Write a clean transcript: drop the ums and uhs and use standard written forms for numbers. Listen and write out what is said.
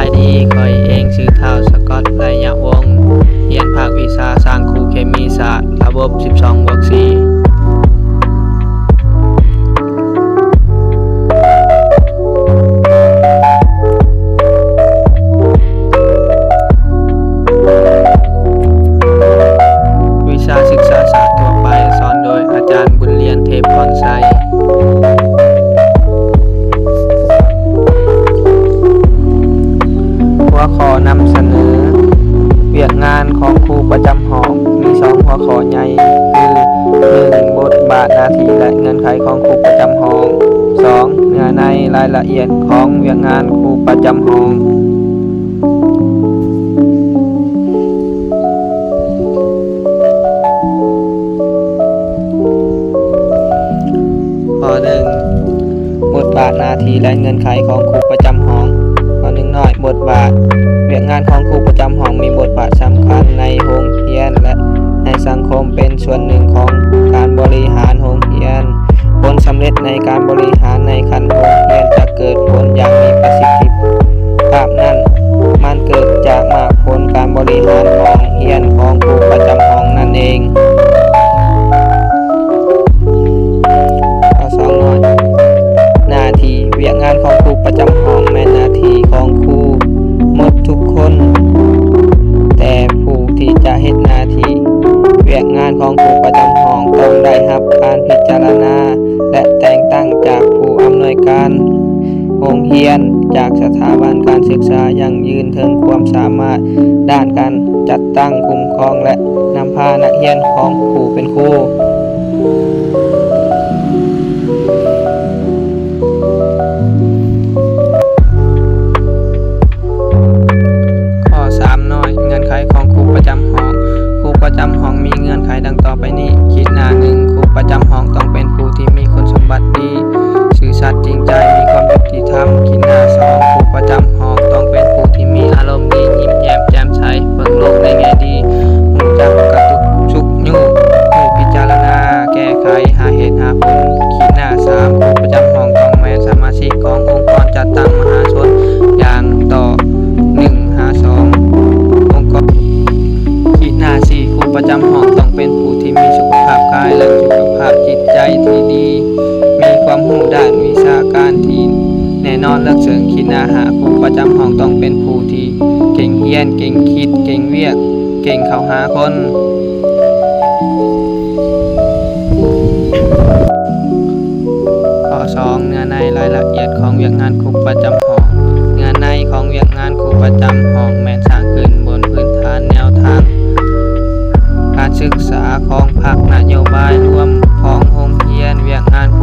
ายดีคอยเองชื่อเท่าสกอตไรยะวงเรียนภาควิชาสร้างครูเคมีศาสตร์ระบบ12+4วิชาศึกษาศาสตร์ทั่วไปสอนโดยอาจารย์บุญเรียนเทพพรชัยหัวข้อนำเสนอเวียกงานของครูประจำห้องมี2หัวข้อใหญ่คือ 1. บทบาทหน้าที่และเงื่อนไขของครูประจำห้อง 2. เนื้อในรายละเอียดของเวียกงานครูประจำห้องข้อ 1. บทบาทหน้าที่และเงื่อนไขของครูประจำห้องข้อ 1 น้อยบทบาทเวียกงานของครูประจำห้องมีบทบาทสำคัญในโรงเรียนและในสังคมเป็นส่วนหนึ่งของการบริหารโรงเรียนผลสำเร็จในการบริหารในขั้นโรงเรียนจะเกิดผลอย่างมีประสิทธิภาพนั้นมันเกิดจากมากผลการบริหารของเรียนของครูประจำห้องนั่นเองข้อ 2 น้อยหน้าที่เวียกงานของครูประจำห้องแม่นหน้าที่ของครูหมดทุกคนแต่ผู้ที่จะเฮ็ดหน้าที่เวียกงานของครูประจำห้องต้องได้รับการพิจารณาและแต่งตั้งจากผู้อำนวยการโรงเรียนจากสถาบันการศึกษาอย่างยืนถึงความสามารถด้านการจัดตั้งคุ้มครองและนำพานักเรียนของผู้เป็นครูข้อ 3 น้อยเงื่อนไขของครูประจำห้องครูประจำห้องมีเงื่อนไขดังต่อไปนี้ขีดหน้า 1ครูประจำห้องต้องเป็นผู้ที่มีคุณสมบัติดีซื่อสัตย์จริงใจมีความยุติธรรมขีดหน้า 2ครูประจำห้องต้องเป็นผู้ที่มีอารมณ์ดียิ้มแย้มแจ่มใสเบิ่งโลกในแง่ดีรู้จักกระตุกชุกยู่ผู้พิจารณาแก้ไขหาเหตุหาผลขีดหน้า 3ครูประจำห้องต้องแม่นสมาชิกขององค์กรจัดตั้งมหาชนอย่างต่อ1 5 2องค์กรขีดหน้า 4ครูประจำห้องต้องเป็นผู้ที่มีสุขภาพกายและสุขภาพจิตใจที่ดีมีความรู้ด้านวิชาการที่แน่นอนเลิกเสริงขีดหน้า 5ครูประจำห้องต้องเป็นผู้ที่เก่งเรียนเก่งคิดเก่งเวียกเก่งเข้าหาคนข้อ 2 เนื้อในรายละเอียดของเวียกงานครูประจำห้องเนื้อในของเวียกงานครูประจำห้องแม่นสร้างขึ้นบนพื้นฐานแนวทางการศึกษาของภาคนโยบายรวมของโรงเรียนเวียกงานครู